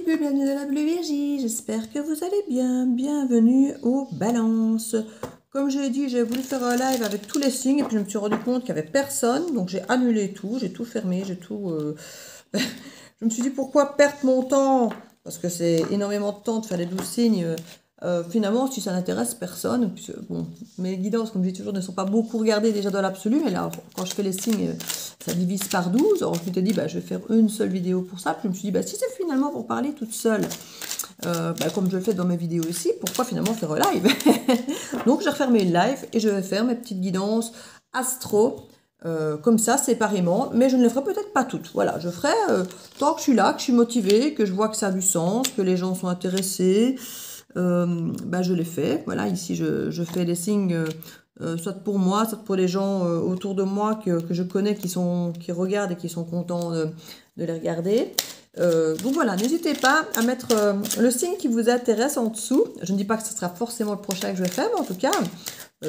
Bulle, bienvenue dans la Bulle Viergie, j'espère que vous allez bien, bienvenue aux balances. Comme je l'ai dit, j'ai voulu faire un live avec tous les signes et puis je me suis rendu compte qu'il n'y avait personne, donc j'ai annulé tout, j'ai tout fermé, j'ai tout... Je me suis dit pourquoi perdre mon temps, parce que c'est énormément de temps de faire les 12 signes, finalement si ça n'intéresse personne, puisque, bon, mes guidances comme je dis toujours ne sont pas beaucoup regardées déjà dans l'absolu, mais là quand je fais les signes ça divise par 12, alors je me suis dit bah, je vais faire une seule vidéo pour ça, puis je me suis dit bah, si c'est finalement pour parler toute seule, comme je le fais dans mes vidéos ici, pourquoi finalement faire un live? Donc j'ai refermé le live et je vais faire mes petites guidances astro, comme ça séparément, mais je ne les ferai peut-être pas toutes. Voilà, je ferai tant que je suis là, que je suis motivée, que je vois que ça a du sens, que les gens sont intéressés, bah, je les fais. Voilà, ici je fais des signes soit pour moi, soit pour les gens autour de moi que je connais, qui regardent et qui sont contents de les regarder. Donc voilà, n'hésitez pas à mettre le signe qui vous intéresse en dessous. Je ne dis pas que ce sera forcément le prochain que je vais faire, mais en tout cas,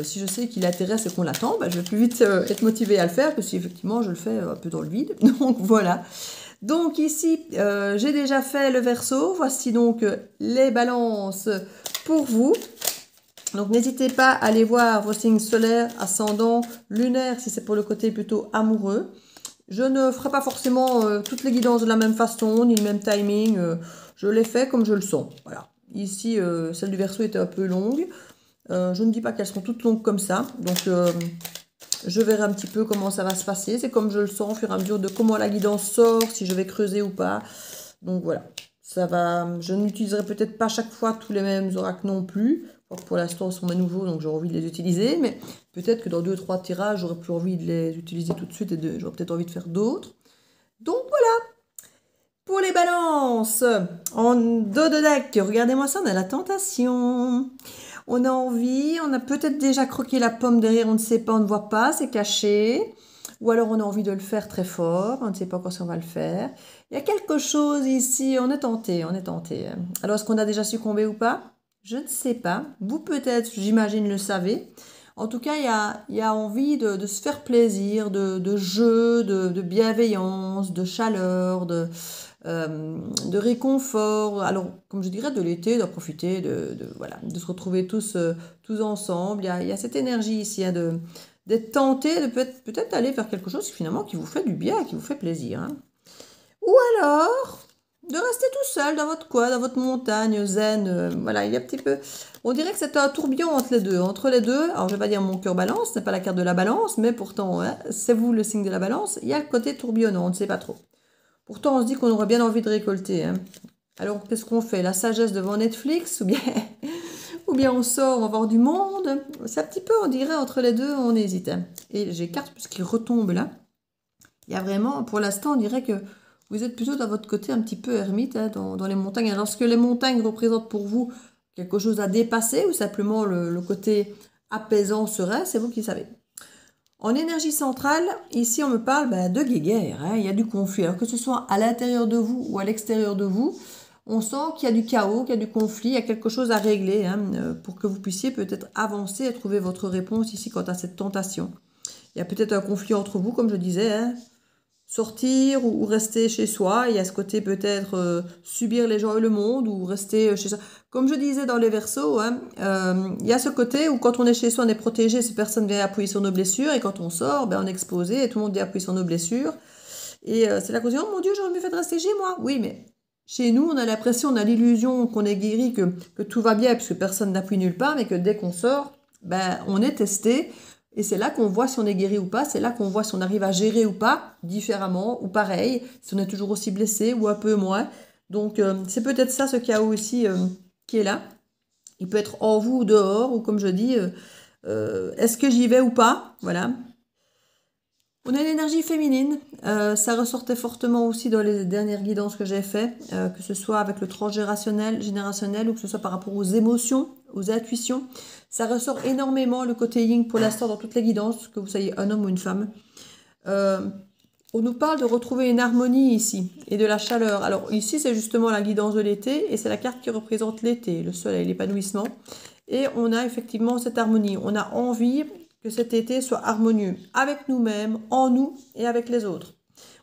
si je sais qu'il intéresse et qu'on l'attend, bah, je vais plus vite être motivée à le faire que si effectivement je le fais un peu dans le vide. Donc voilà. Donc ici, j'ai déjà fait le Verseau. Voici donc les balances pour vous. Donc n'hésitez pas à aller voir vos signes solaires, ascendants, lunaires, si c'est pour le côté plutôt amoureux. Je ne ferai pas forcément toutes les guidances de la même façon, ni le même timing. Je les fais comme je le sens. Voilà. Ici, celle du Verseau était un peu longue. Je ne dis pas qu'elles seront toutes longues comme ça. Donc, je verrai un petit peu comment ça va se passer. C'est comme je le sens au fur et à mesure de comment la guidance sort, si je vais creuser ou pas. Donc, voilà. Ça va. Je n'utiliserai peut-être pas chaque fois tous les mêmes oracles non plus. Pour l'instant, ce sont mes nouveaux, donc j'ai envie de les utiliser. Mais peut-être que dans 2-3 tirages, j'aurai plus envie de les utiliser tout de suite et j'aurai peut-être envie de faire d'autres. Donc, voilà. Pour les balances, en dos de deck, regardez-moi ça, on a la tentation. On a envie, on a peut-être déjà croqué la pomme derrière, on ne sait pas, on ne voit pas, c'est caché. Ou alors on a envie de le faire très fort, on ne sait pas quand on va le faire. Il y a quelque chose ici, on est tenté, on est tenté. Alors est-ce qu'on a déjà succombé ou pas? Je ne sais pas. Vous peut-être, j'imagine, le savez. En tout cas, il y a envie de se faire plaisir, de jeu, de bienveillance, de chaleur, de réconfort. Alors, comme je dirais, de l'été, d'en profiter, voilà, de se retrouver tous ensemble. Il y a cette énergie ici, hein, d'être tenté, de peut-être aller faire quelque chose finalement qui vous fait du bien, qui vous fait plaisir. Hein. Ou alors, de rester tout seul dans votre coin, dans votre montagne, zen. Voilà, il y a un petit peu... On dirait que c'est un tourbillon entre les deux. Entre les deux, alors je vais pas dire mon cœur balance, ce n'est pas la carte de la balance, mais pourtant, hein, c'est vous le signe de la balance. Il y a le côté tourbillonnant, on ne sait pas trop. Pourtant, on se dit qu'on aurait bien envie de récolter. Hein. Alors, qu'est-ce qu'on fait? La sagesse devant Netflix ou bien on sort, on va voir du monde? C'est un petit peu, on dirait, entre les deux, on hésite. Hein. Et j'ai carte puisqu'il retombe là. Il y a vraiment, pour l'instant, on dirait que vous êtes plutôt dans votre côté un petit peu ermite, hein, dans les montagnes. Alors, est-ce que les montagnes représentent pour vous quelque chose à dépasser ou simplement le côté apaisant, serein? C'est vous qui savez. En énergie centrale, ici on me parle de guéguerre, hein, il y a du conflit. Alors que ce soit à l'intérieur de vous ou à l'extérieur de vous, on sent qu'il y a du chaos, qu'il y a du conflit, il y a quelque chose à régler hein, pour que vous puissiez peut-être avancer et trouver votre réponse ici quant à cette tentation. Il y a peut-être un conflit entre vous, comme je disais, hein, sortir ou rester chez soi. Il y a ce côté peut-être subir les gens et le monde ou rester chez soi. Comme je disais dans les Verseaux, hein, il y a ce côté où quand on est chez soi, on est protégé, si personne vient appuyer sur nos blessures. Et quand on sort, on est exposé et tout le monde vient appuyer sur nos blessures. Et c'est là qu'on se dit, oh mon Dieu, j'aurais mieux fait de rester chez moi. Oui, mais chez nous, on a l'impression, on a l'illusion qu'on est guéri, que tout va bien puisque personne n'appuie nulle part, mais que dès qu'on sort, on est testé. Et c'est là qu'on voit si on est guéri ou pas, c'est là qu'on voit si on arrive à gérer ou pas, différemment ou pareil, si on est toujours aussi blessé ou un peu moins. Donc c'est peut-être ça ce chaos ici qui est là. Il peut être en vous ou dehors, ou comme je dis, est-ce que j'y vais ou pas? Voilà. On a une énergie féminine, ça ressortait fortement aussi dans les dernières guidances que j'ai faites, que ce soit avec le transgénérationnel, générationnel, ou que ce soit par rapport aux émotions, aux intuitions. Ça ressort énormément le côté yin pour l'instant dans toutes les guidances, que vous soyez un homme ou une femme. On nous parle de retrouver une harmonie ici et de la chaleur. Alors ici c'est justement la guidance de l'été et c'est la carte qui représente l'été, le soleil, l'épanouissement. Et on a effectivement cette harmonie. On a envie que cet été soit harmonieux avec nous-mêmes, en nous et avec les autres.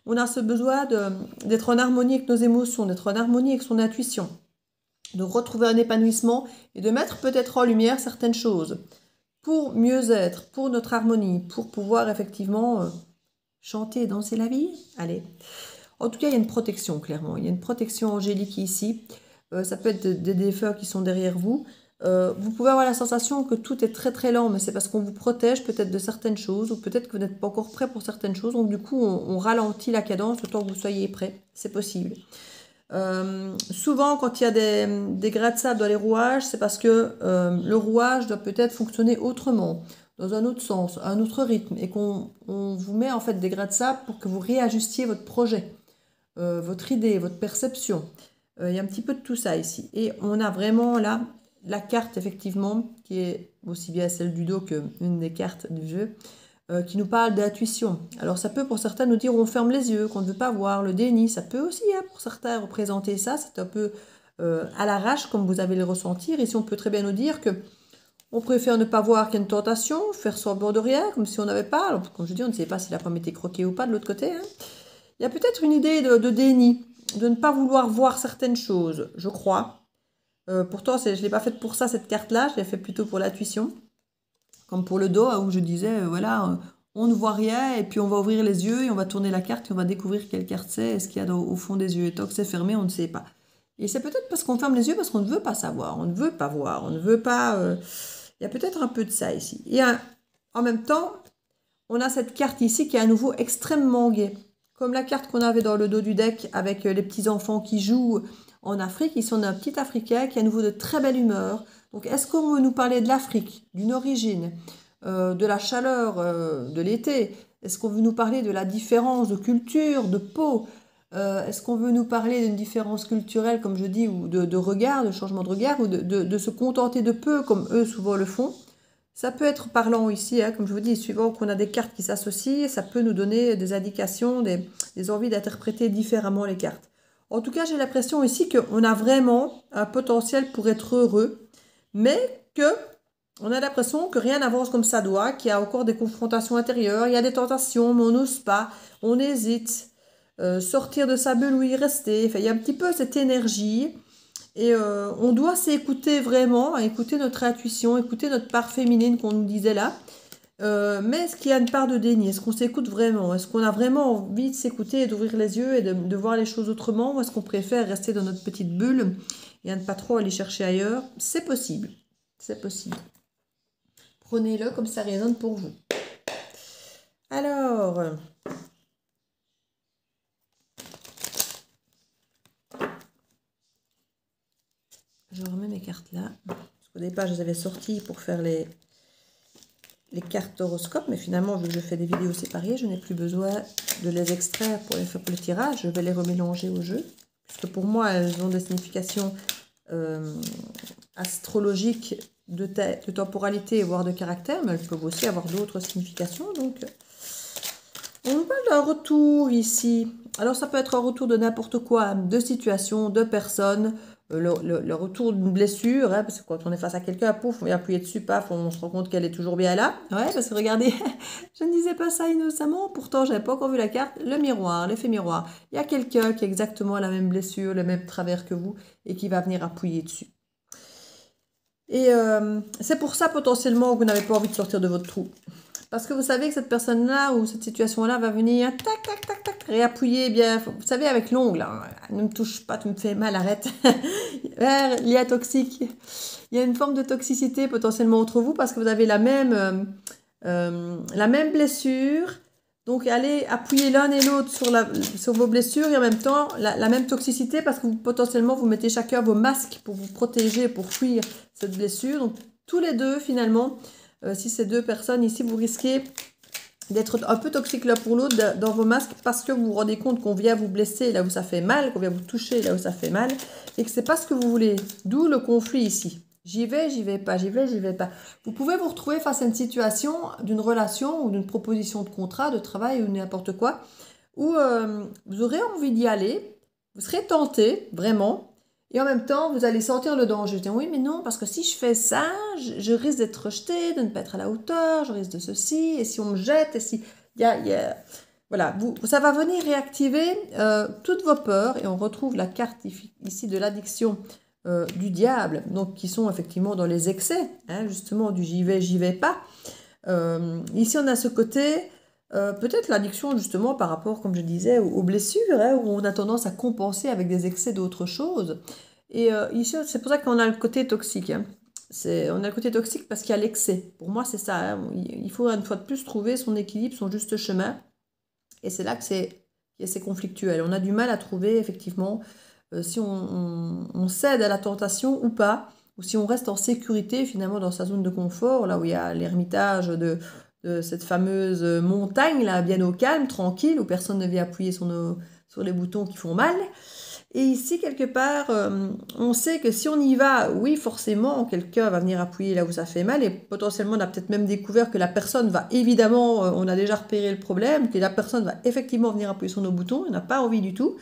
on a ce besoin d'être en harmonie avec nos émotions, d'être en harmonie avec son intuition, de retrouver un épanouissement et de mettre peut-être en lumière certaines choses pour mieux être, pour notre harmonie, pour pouvoir effectivement chanter et danser la vie. Allez. En tout cas, il y a une protection, clairement. Il y a une protection angélique ici. Ça peut être des défunts qui sont derrière vous. Vous pouvez avoir la sensation que tout est très très lent, mais c'est parce qu'on vous protège peut-être de certaines choses, ou peut-être que vous n'êtes pas encore prêt pour certaines choses, donc du coup on ralentit la cadence le temps que vous soyez prêt, c'est possible. Souvent quand il y a des grains de sable dans les rouages, c'est parce que le rouage doit peut-être fonctionner autrement, dans un autre sens, un autre rythme, et qu'on vous met en fait des grains de sable pour que vous réajustiez votre projet, votre idée, votre perception. Il y a un petit peu de tout ça ici, et on a vraiment là la carte, effectivement, qui est aussi bien celle du dos qu'une des cartes du jeu, qui nous parle d'intuition. Alors, ça peut pour certains nous dire on ferme les yeux, qu'on ne veut pas voir, le déni. Ça peut aussi, hein, pour certains, représenter ça. C'est un peu à l'arrache, comme vous avez le ressentir. Ici, on peut très bien nous dire que on préfère ne pas voir qu'il y a une tentation, faire semblant de rien, comme si on n'avait pas. Alors, comme je dis, on ne sait pas si la pomme était croquée ou pas de l'autre côté. Hein. Il y a peut-être une idée de déni, de ne pas vouloir voir certaines choses, je crois. Pourtant, je ne l'ai pas faite pour ça, cette carte-là. Je l'ai fait plutôt pour l'intuition. Comme pour le dos, où je disais, voilà, on ne voit rien, et puis on va ouvrir les yeux, et on va tourner la carte, et on va découvrir quelle carte c'est, et ce qu'il y a au fond des yeux. Et tant que c'est fermé, on ne sait pas. Et c'est peut-être parce qu'on ferme les yeux, parce qu'on ne veut pas savoir, on ne veut pas voir, on ne veut pas... Il y a peut-être un peu de ça ici. Et en même temps, on a cette carte ici qui est à nouveau extrêmement gaie. Comme la carte qu'on avait dans le dos du deck, avec les petits-enfants qui jouent en Afrique. Ici, on a un petit Africain qui a à nouveau de très belle humeur. Donc, est-ce qu'on veut nous parler de l'Afrique, d'une origine, de la chaleur de l'été? Est-ce qu'on veut nous parler de la différence de culture, de peau? Est-ce qu'on veut nous parler d'une différence culturelle, comme je dis, ou de regard, de changement de regard, ou de se contenter de peu, comme eux souvent le font? Ça peut être parlant ici, hein, comme je vous dis, suivant qu'on a des cartes qui s'associent, ça peut nous donner des indications, des envies d'interpréter différemment les cartes. En tout cas, j'ai l'impression ici qu'on a vraiment un potentiel pour être heureux, mais que on a l'impression que rien n'avance comme ça doit, qu'il y a encore des confrontations intérieures, il y a des tentations, mais on n'ose pas, on hésite, sortir de sa bulle ou y rester. Enfin, il y a un petit peu cette énergie, et on doit s'écouter vraiment, écouter notre intuition, écouter notre part féminine qu'on nous disait là. Mais est-ce qu'il y a une part de déni? Est-ce qu'on s'écoute vraiment? Est-ce qu'on a vraiment envie de s'écouter et d'ouvrir les yeux et de voir les choses autrement? Ou est-ce qu'on préfère rester dans notre petite bulle et à ne pas trop aller chercher ailleurs? C'est possible. C'est possible. Prenez-le comme ça résonne pour vous. Alors... je remets mes cartes là. Parce qu'au départ, je les avais sorties pour faire les cartes d'horoscope, mais finalement, vu que je fais des vidéos séparées, je n'ai plus besoin de les extraire pour les faire pour le tirage. Je vais les remélanger au jeu, puisque pour moi, elles ont des significations astrologiques de temporalité, voire de caractère, mais elles peuvent aussi avoir d'autres significations. Donc, on parle d'un retour ici. Alors, ça peut être un retour de n'importe quoi, de situation, de personne. Le retour d'une blessure, hein, parce que quand on est face à quelqu'un, pouf, on vient appuyer dessus, paf, on se rend compte qu'elle est toujours bien là. Ouais, parce que regardez, je ne disais pas ça innocemment, pourtant, je n'avais pas encore vu la carte. Le miroir, l'effet miroir. Il y a quelqu'un qui a exactement la même blessure, le même travers que vous, et qui va venir appuyer dessus. Et c'est pour ça, potentiellement, que vous n'avez pas envie de sortir de votre trou. Parce que vous savez que cette personne-là ou cette situation-là va venir tac, tac, tac, tac, réappuyer bien. Vous savez, avec l'ongle, hein, ne me touche pas, tu me fais mal, arrête. Lien toxique. Il y a une forme de toxicité potentiellement entre vous parce que vous avez la même blessure. Donc, allez appuyer l'un et l'autre sur vos blessures et en même temps, la même toxicité parce que potentiellement, vous mettez chacun vos masques pour vous protéger, pour fuir cette blessure. Donc, tous les deux, finalement... si ces deux personnes ici, vous risquez d'être un peu toxique l'un pour l'autre dans vos masques parce que vous vous rendez compte qu'on vient vous blesser là où ça fait mal, qu'on vient vous toucher là où ça fait mal et que c'est pas ce que vous voulez. D'où le conflit ici. J'y vais pas, j'y vais pas. Vous pouvez vous retrouver face à une situation d'une relation ou d'une proposition de contrat, de travail ou n'importe quoi où vous aurez envie d'y aller, vous serez tenté, vraiment. Et en même temps, vous allez sentir le danger. Je dis, oui, mais non, parce que si je fais ça, je risque d'être rejetée, de ne pas être à la hauteur, je risque de ceci, et si on me jette, et si... Voilà, voilà, ça va venir réactiver toutes vos peurs. Et on retrouve la carte ici de l'addiction du diable, donc qui sont effectivement dans les excès, hein, justement du j'y vais pas. Ici, on a ce côté, peut-être l'addiction justement par rapport, comme je disais, aux blessures, hein, où on a tendance à compenser avec des excès d'autres choses. Et ici, c'est pour ça qu'on a le côté toxique. Hein. On a le côté toxique parce qu'il y a l'excès. Pour moi, c'est ça. Hein. Il faut une fois de plus trouver son équilibre, son juste chemin. Et c'est là que c'est conflictuel. On a du mal à trouver, effectivement, si on cède à la tentation ou pas, ou si on reste en sécurité, finalement, dans sa zone de confort, là où il y a l'ermitage de cette fameuse montagne, là, bien au calme, tranquille, où personne ne vient appuyer sur les boutons qui font mal. Et ici, quelque part, on sait que si on y va, oui, forcément, quelqu'un va venir appuyer là où ça fait mal. Et potentiellement, on a peut-être même découvert que la personne va évidemment, on a déjà repéré le problème, que la personne va effectivement venir appuyer sur nos boutons. On n'a pas envie du tout.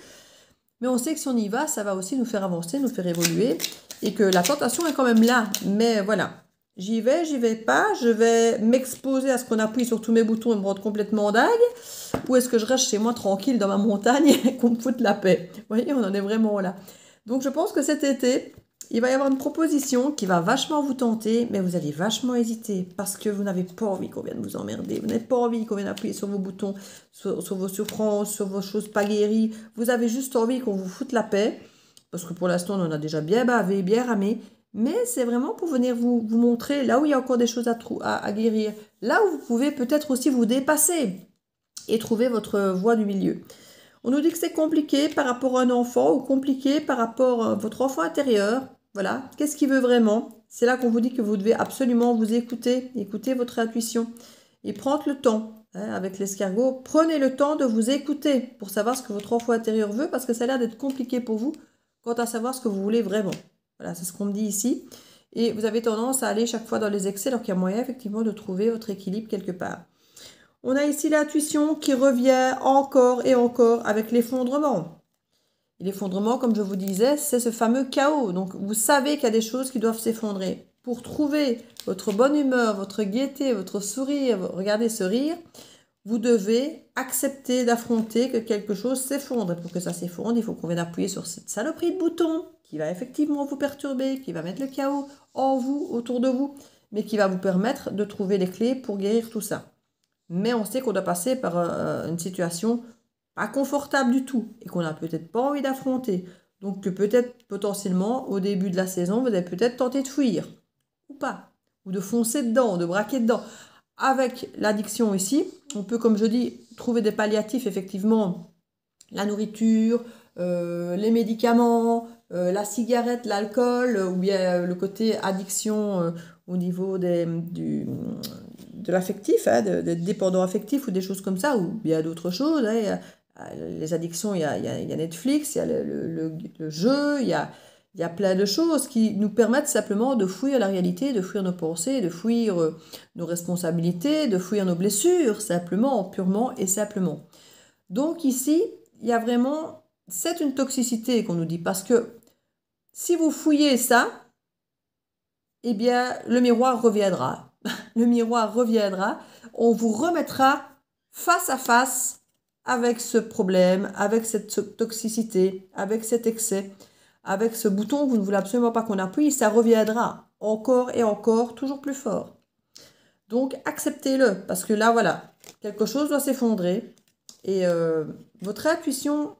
Mais on sait que si on y va, ça va aussi nous faire avancer, nous faire évoluer. Et que la tentation est quand même là. Mais voilà, j'y vais pas. Je vais m'exposer à ce qu'on appuie sur tous mes boutons et me rendre complètement dingue. Ou est-ce que je reste chez moi tranquille dans ma montagne et qu'on me foute la paix? Vous voyez, on en est vraiment là. Donc je pense que cet été, il va y avoir une proposition qui va vachement vous tenter, mais vous allez vachement hésiter parce que vous n'avez pas envie qu'on vienne vous emmerder. Vous n'avez pas envie qu'on vienne appuyer sur vos boutons, sur vos souffrances, sur vos choses pas guéries. Vous avez juste envie qu'on vous foute la paix parce que pour l'instant, on en a déjà bien bavé, bien ramé. Mais c'est vraiment pour venir vous montrer là où il y a encore des choses à guérir. Là où vous pouvez peut-être aussi vous dépasser et trouver votre voie du milieu. On nous dit que c'est compliqué par rapport à un enfant ou compliqué par rapport à votre enfant intérieur. Voilà, qu'est-ce qu'il veut vraiment? C'est là qu'on vous dit que vous devez absolument vous écouter votre intuition et prendre le temps. Hein, avec l'escargot, prenez le temps de vous écouter pour savoir ce que votre enfant intérieur veut parce que ça a l'air d'être compliqué pour vous quant à savoir ce que vous voulez vraiment. Voilà, c'est ce qu'on me dit ici. Et vous avez tendance à aller chaque fois dans les excès alors qu'il y a moyen effectivement de trouver votre équilibre quelque part. On a ici l'intuition qui revient encore et encore avec l'effondrement. Et l'effondrement, comme je vous disais, c'est ce fameux chaos. Donc, vous savez qu'il y a des choses qui doivent s'effondrer. Pour trouver votre bonne humeur, votre gaieté, votre sourire, regardez ce rire, vous devez accepter d'affronter que quelque chose s'effondre. Et pour que ça s'effondre, il faut qu'on vienne appuyer sur cette saloperie de bouton qui va effectivement vous perturber, qui va mettre le chaos en vous, autour de vous, mais qui va vous permettre de trouver les clés pour guérir tout ça. Mais on sait qu'on doit passer par une situation pas confortable du tout et qu'on n'a peut-être pas envie d'affronter. Donc que peut-être potentiellement au début de la saison, vous avez peut-être tenté de fuir ou pas, ou de foncer dedans, de braquer dedans. Avec l'addiction ici, on peut, comme je dis, trouver des palliatifs, effectivement, la nourriture, les médicaments, la cigarette, l'alcool, ou bien le côté addiction au niveau de l'affectif, hein, des dépendants affectifs ou des choses comme ça, ou bien d'autres choses. Hein, les addictions, il y a Netflix, il y a le jeu, il y a plein de choses qui nous permettent simplement de fuir la réalité, de fuir nos pensées, de fuir nos responsabilités, de fuir nos blessures, simplement, purement et simplement. Donc ici, il y a vraiment, c'est une toxicité qu'on nous dit, parce que si vous fouillez ça, eh bien, le miroir reviendra. Le miroir reviendra, on vous remettra face à face avec ce problème, avec cette toxicité, avec cet excès, avec ce bouton que vous ne voulez absolument pas qu'on appuie, ça reviendra encore et encore, toujours plus fort. Donc, acceptez-le, parce que là, voilà, quelque chose doit s'effondrer et votre intuition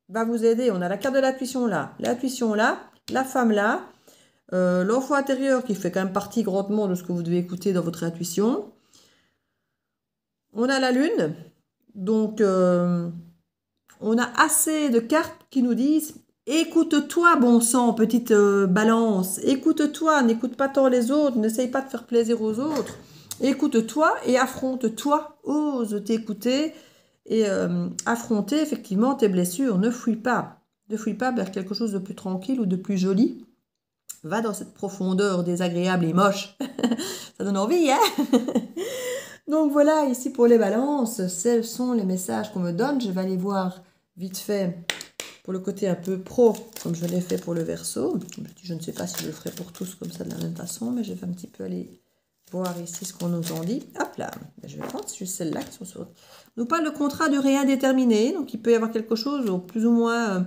va vous aider. On a la carte de l'intuition là, la femme là, l'enfant intérieur qui fait quand même partie grandement de ce que vous devez écouter dans votre intuition. On a la lune, donc on a assez de cartes qui nous disent écoute-toi, bon sang, petite balance, écoute-toi, n'écoute pas tant les autres, n'essaye pas de faire plaisir aux autres, écoute-toi et affronte-toi, ose t'écouter et affronter effectivement tes blessures, ne fuis pas vers quelque chose de plus tranquille ou de plus joli. Va dans cette profondeur désagréable et moche. Ça donne envie, hein? Donc voilà, ici pour les balances, ce sont les messages qu'on me donne. Je vais aller voir vite fait pour le côté un peu pro, comme je l'ai fait pour le Verseau. Je ne sais pas si je le ferai pour tous comme ça de la même façon, mais je vais un petit peu aller voir ici ce qu'on nous en dit. Hop là, je vais prendre juste celle-là qui sont sur... On nous parle de contrat de durée indéterminée, donc il peut y avoir quelque chose, plus ou moins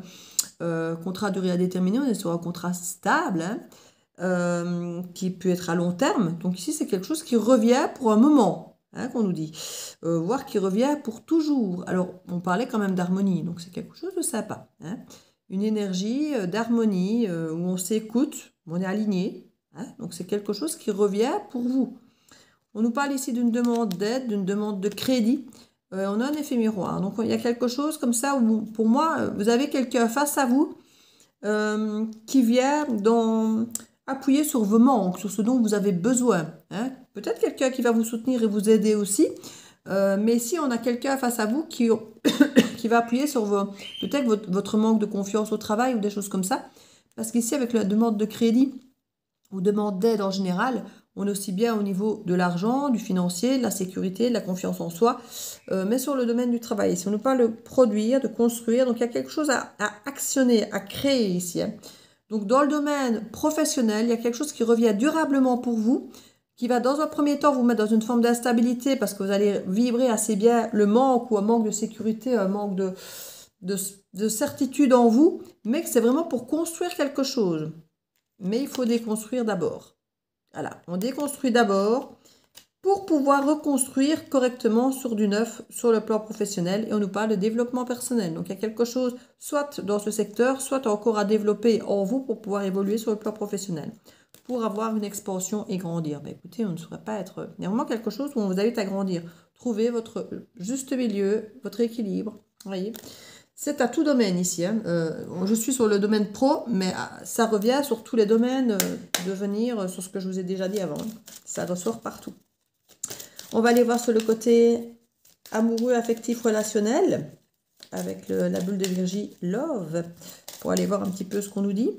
contrat de durée indéterminée, on est sur un contrat stable, hein, qui peut être à long terme. Donc ici, c'est quelque chose qui revient pour un moment, hein, qu'on nous dit, voire qui revient pour toujours. Alors, on parlait quand même d'harmonie, donc c'est quelque chose de sympa, hein. Une énergie d'harmonie où on s'écoute, on est aligné. Hein, donc c'est quelque chose qui revient pour vous. On nous parle ici d'une demande d'aide, d'une demande de crédit. On a un effet miroir. Donc il y a quelque chose comme ça où, pour moi, vous avez quelqu'un face à vous qui vient appuyer sur vos manques, sur ce dont vous avez besoin. Hein. Peut-être quelqu'un qui va vous soutenir et vous aider aussi. Mais ici, on a quelqu'un face à vous qui va appuyer sur peut-être votre manque de confiance au travail ou des choses comme ça. Parce qu'ici, avec la demande de crédit ou demande d'aide en général, on est aussi bien au niveau de l'argent, du financier, de la sécurité, de la confiance en soi, mais sur le domaine du travail. Si on nous parle de produire, de construire, donc il y a quelque chose à actionner, à créer ici. Hein. Donc dans le domaine professionnel, il y a quelque chose qui revient durablement pour vous, qui va dans un premier temps vous mettre dans une forme d'instabilité parce que vous allez vibrer assez bien le manque ou un manque de sécurité, un manque de certitude en vous, mais que c'est vraiment pour construire quelque chose. Mais il faut déconstruire d'abord. Voilà, on déconstruit d'abord pour pouvoir reconstruire correctement sur du neuf, sur le plan professionnel. Et on nous parle de développement personnel. Donc il y a quelque chose, soit dans ce secteur, soit encore à développer en vous pour pouvoir évoluer sur le plan professionnel. Pour avoir une expansion et grandir. Ben, écoutez, on ne saurait pas être... Il y a vraiment quelque chose où on vous invite à grandir. Trouvez votre juste milieu, votre équilibre. Vous voyez ? C'est à tout domaine ici. Hein. Je suis sur le domaine pro, mais ça revient sur tous les domaines de venir sur ce que je vous ai déjà dit avant. Ça ressort partout. On va aller voir sur le côté amoureux, affectif, relationnel, avec la bulle de Virgie Love, pour aller voir un petit peu ce qu'on nous dit.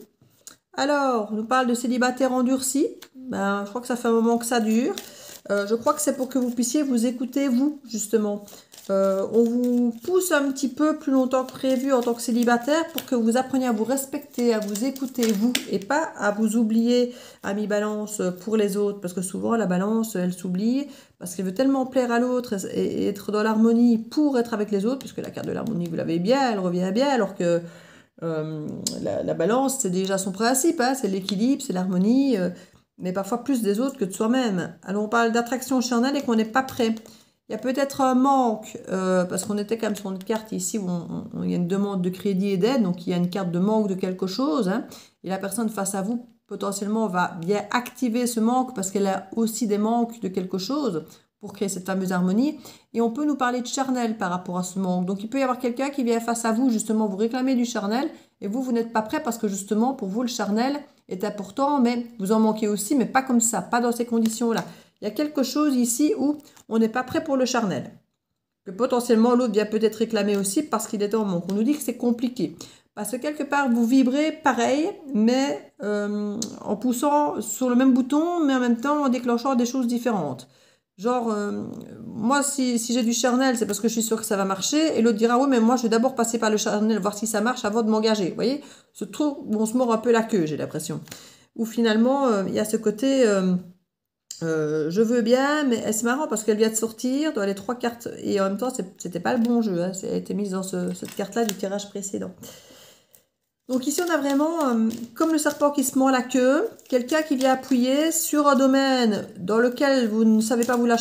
Alors, on nous parle de célibataire endurci. Ben, je crois que ça fait un moment que ça dure. Je crois que c'est pour que vous puissiez vous écouter, vous, justement. On vous pousse un petit peu plus longtemps que prévu en tant que célibataire pour que vous appreniez à vous respecter, à vous écouter, vous, et pas à vous oublier, ami balance, pour les autres. Parce que souvent, la balance, elle s'oublie parce qu'elle veut tellement plaire à l'autre et être dans l'harmonie pour être avec les autres, puisque la carte de l'harmonie, vous l'avez bien, elle revient bien, alors que la balance, c'est déjà son principe, hein, c'est l'équilibre, c'est l'harmonie, mais parfois plus des autres que de soi-même. Alors on parle d'attraction charnelle et qu'on n'est pas prêt. Il y a peut-être un manque, parce qu'on était quand même sur une carte ici où il y a une demande de crédit et d'aide, donc il y a une carte de manque de quelque chose, hein, et la personne face à vous potentiellement va bien activer ce manque parce qu'elle a aussi des manques de quelque chose pour créer cette fameuse harmonie. Et on peut nous parler de charnel par rapport à ce manque. Donc il peut y avoir quelqu'un qui vient face à vous, justement, vous réclamer du charnel, et vous n'êtes pas prêt parce que justement, pour vous, le charnel est important, mais vous en manquez aussi, mais pas comme ça, pas dans ces conditions-là. Il y a quelque chose ici où on n'est pas prêt pour le charnel. Que potentiellement, l'autre vient peut-être réclamer aussi parce qu'il est en manque. On nous dit que c'est compliqué. Parce que quelque part, vous vibrez pareil, mais en poussant sur le même bouton, mais en même temps en déclenchant des choses différentes. Genre, moi, si j'ai du charnel, c'est parce que je suis sûre que ça va marcher. Et l'autre dira, oui, mais moi, je vais d'abord passer par le charnel, voir si ça marche avant de m'engager. Vous voyez, ce truc où on se mord un peu la queue, j'ai l'impression. Où finalement, il y a ce côté, je veux bien, mais c'est marrant parce qu'elle vient de sortir dans les 3 cartes. Et en même temps, c'était pas le bon jeu. Hein, ça a été mise dans cette carte-là du tirage précédent. Donc ici, on a vraiment, comme le serpent qui se mord la queue, quelqu'un qui vient appuyer sur un domaine dans lequel vous ne savez pas vous lâcher.